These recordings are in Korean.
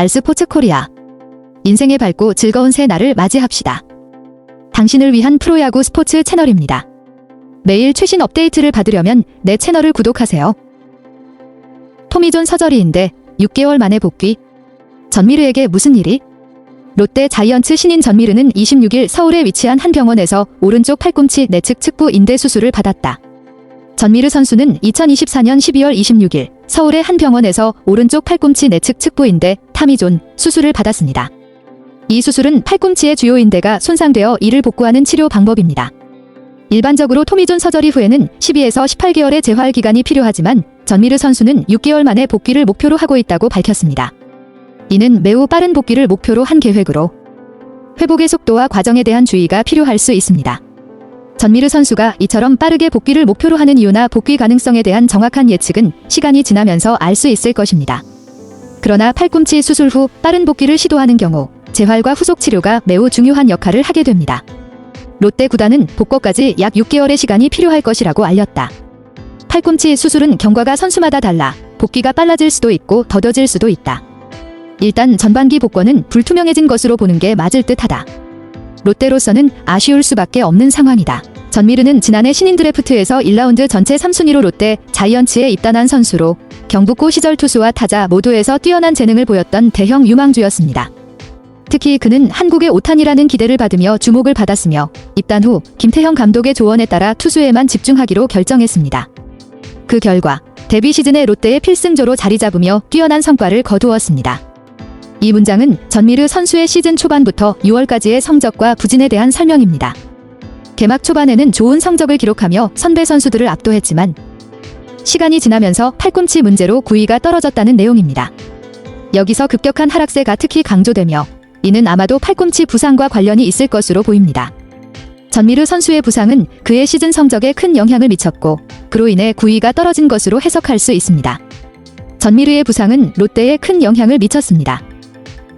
알스포츠 코리아. 인생의 밝고 즐거운 새 날을 맞이합시다. 당신을 위한 프로야구 스포츠 채널입니다. 매일 최신 업데이트를 받으려면 내 채널을 구독하세요. 토미존 서저리인데 6개월 만에 복귀. 전미르에게 무슨 일이? 롯데 자이언츠 신인 전미르는 26일 서울에 위치한 한 병원에서 오른쪽 팔꿈치 내측 측부 인대 수술을 받았다. 전미르 선수는 2024년 12월 26일 서울의 한 병원에서 오른쪽 팔꿈치 내측 측부 인대 토미존 수술을 받았습니다. 이 수술은 팔꿈치의 주요 인대가 손상되어 이를 복구하는 치료 방법입니다. 일반적으로 토미존 서저리 후에는 12에서 18개월의 재활 기간이 필요하지만 전미르 선수는 6개월 만에 복귀를 목표로 하고 있다고 밝혔습니다. 이는 매우 빠른 복귀를 목표로 한 계획으로 회복의 속도와 과정에 대한 주의가 필요할 수 있습니다. 전미르 선수가 이처럼 빠르게 복귀를 목표로 하는 이유나 복귀 가능성에 대한 정확한 예측은 시간이 지나면서 알 수 있을 것입니다. 그러나 팔꿈치 수술 후 빠른 복귀를 시도하는 경우 재활과 후속 치료가 매우 중요한 역할을 하게 됩니다. 롯데 구단은 복구까지 약 6개월의 시간이 필요할 것이라고 알렸다. 팔꿈치 수술은 경과가 선수마다 달라 복귀가 빨라질 수도 있고 더뎌질 수도 있다. 일단 전반기 복권은 불투명해진 것으로 보는 게 맞을 듯하다. 롯데로서는 아쉬울 수밖에 없는 상황이다. 전미르는 지난해 신인 드래프트에서 1라운드 전체 3순위로 롯데 자이언츠에 입단한 선수로 경북고 시절 투수와 타자 모두에서 뛰어난 재능을 보였던 대형 유망주였습니다. 특히 그는 한국의 오탄이라는 기대를 받으며 주목을 받았으며 입단 후 김태형 감독의 조언에 따라 투수에만 집중하기로 결정했습니다. 그 결과 데뷔 시즌에 롯데의 필승조로 자리 잡으며 뛰어난 성과를 거두었습니다. 이 문장은 전미르 선수의 시즌 초반부터 6월까지의 성적과 부진에 대한 설명입니다. 개막 초반에는 좋은 성적을 기록하며 선배 선수들을 압도했지만 시간이 지나면서 팔꿈치 문제로 구위가 떨어졌다는 내용입니다. 여기서 급격한 하락세가 특히 강조되며 이는 아마도 팔꿈치 부상과 관련이 있을 것으로 보입니다. 전미르 선수의 부상은 그의 시즌 성적에 큰 영향을 미쳤고 그로 인해 구위가 떨어진 것으로 해석할 수 있습니다. 전미르의 부상은 롯데에 큰 영향을 미쳤습니다.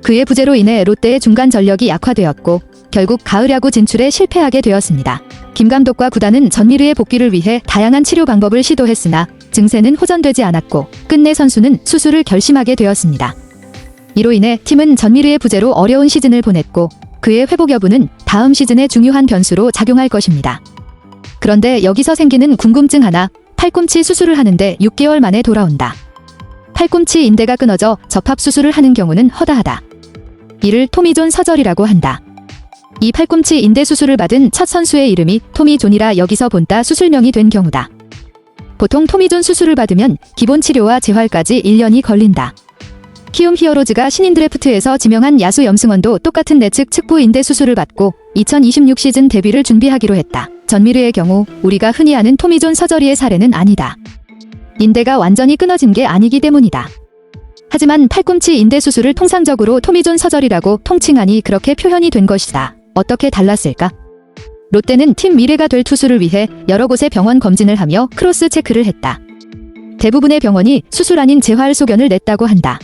그의 부재로 인해 롯데의 중간 전력이 약화되었고 결국 가을 야구 진출에 실패하게 되었습니다. 김 감독과 구단은 전미르의 복귀를 위해 다양한 치료 방법을 시도했으나 증세는 호전되지 않았고 끝내 선수는 수술을 결심하게 되었습니다. 이로 인해 팀은 전미르의 부재로 어려운 시즌을 보냈고 그의 회복 여부는 다음 시즌의 중요한 변수로 작용할 것입니다. 그런데 여기서 생기는 궁금증 하나, 팔꿈치 수술을 하는데 6개월 만에 돌아온다. 팔꿈치 인대가 끊어져 접합 수술을 하는 경우는 허다하다. 이를 토미존 서저리라고 한다. 이 팔꿈치 인대 수술을 받은 첫 선수의 이름이 토미존이라 여기서 본따 수술명이 된 경우다. 보통 토미존 수술을 받으면 기본 치료와 재활까지 1년이 걸린다. 키움 히어로즈가 신인 드래프트에서 지명한 야수 염승원도 똑같은 내측 측부 인대 수술을 받고 2026 시즌 데뷔를 준비하기로 했다. 전미르의 경우 우리가 흔히 아는 토미존 서저리의 사례는 아니다. 인대가 완전히 끊어진 게 아니기 때문이다. 하지만 팔꿈치 인대 수술을 통상적으로 토미존 서저리라고 통칭하니 그렇게 표현이 된 것이다. 어떻게 달랐을까? 롯데는 팀 미래가 될 투수를 위해 여러 곳의 병원 검진을 하며 크로스 체크를 했다. 대부분의 병원이 수술 아닌 재활 소견을 냈다고 한다.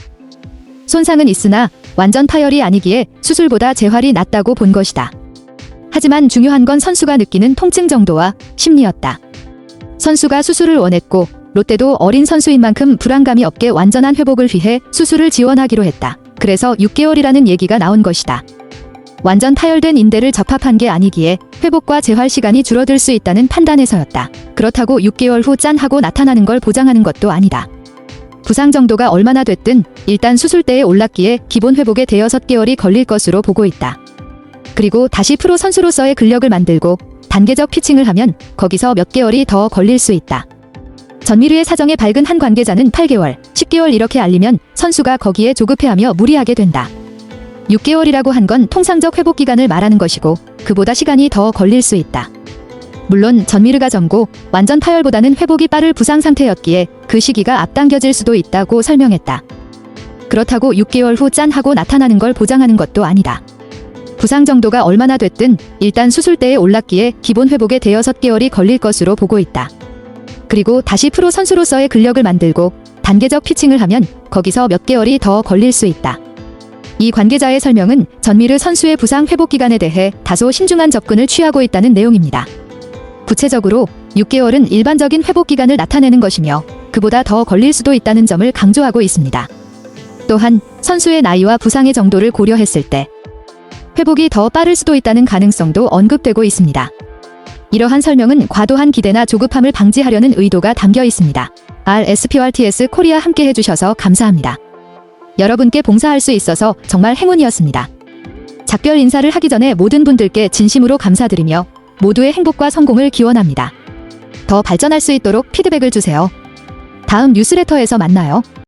손상은 있으나 완전 파열이 아니기에 수술보다 재활이 낫다고 본 것이다. 하지만 중요한 건 선수가 느끼는 통증 정도와 심리였다. 선수가 수술을 원했고 롯데도 어린 선수인 만큼 불안감이 없게 완전한 회복을 위해 수술을 지원하기로 했다. 그래서 6개월이라는 얘기가 나온 것이다. 완전 파열된 인대를 접합한 게 아니기에 회복과 재활 시간이 줄어들 수 있다는 판단에서였다. 그렇다고 6개월 후 짠 하고 나타나는 걸 보장하는 것도 아니다. 부상 정도가 얼마나 됐든 일단 수술대에 올랐기에 기본 회복에 대여섯 개월이 걸릴 것으로 보고 있다. 그리고 다시 프로 선수로서의 근력을 만들고 단계적 피칭을 하면 거기서 몇 개월이 더 걸릴 수 있다. 전미르의 사정에 밝은 한 관계자는 8개월, 10개월 이렇게 알리면 선수가 거기에 조급해하며 무리하게 된다. 6개월이라고 한 건 통상적 회복 기간을 말하는 것이고 그보다 시간이 더 걸릴 수 있다. 물론 전미르가 젊고 완전 파열보다는 회복이 빠를 부상 상태였기에 그 시기가 앞당겨질 수도 있다고 설명했다. 그렇다고 6개월 후 짠 하고 나타나는 걸 보장하는 것도 아니다. 부상 정도가 얼마나 됐든 일단 수술대에 올랐기에 기본 회복에 대여섯 개월이 걸릴 것으로 보고 있다. 그리고 다시 프로 선수로서의 근력을 만들고 단계적 피칭을 하면 거기서 몇 개월이 더 걸릴 수 있다. 이 관계자의 설명은 전미르 선수의 부상 회복 기간에 대해 다소 신중한 접근을 취하고 있다는 내용입니다. 구체적으로 6개월은 일반적인 회복 기간을 나타내는 것이며 그보다 더 걸릴 수도 있다는 점을 강조하고 있습니다. 또한 선수의 나이와 부상의 정도를 고려했을 때 회복이 더 빠를 수도 있다는 가능성도 언급되고 있습니다. 이러한 설명은 과도한 기대나 조급함을 방지하려는 의도가 담겨 있습니다. RSPRTS 코리아 함께 해주셔서 감사합니다. 여러분께 봉사할 수 있어서 정말 행운이었습니다. 작별 인사를 하기 전에 모든 분들께 진심으로 감사드리며 모두의 행복과 성공을 기원합니다. 더 발전할 수 있도록 피드백을 주세요. 다음 뉴스레터에서 만나요.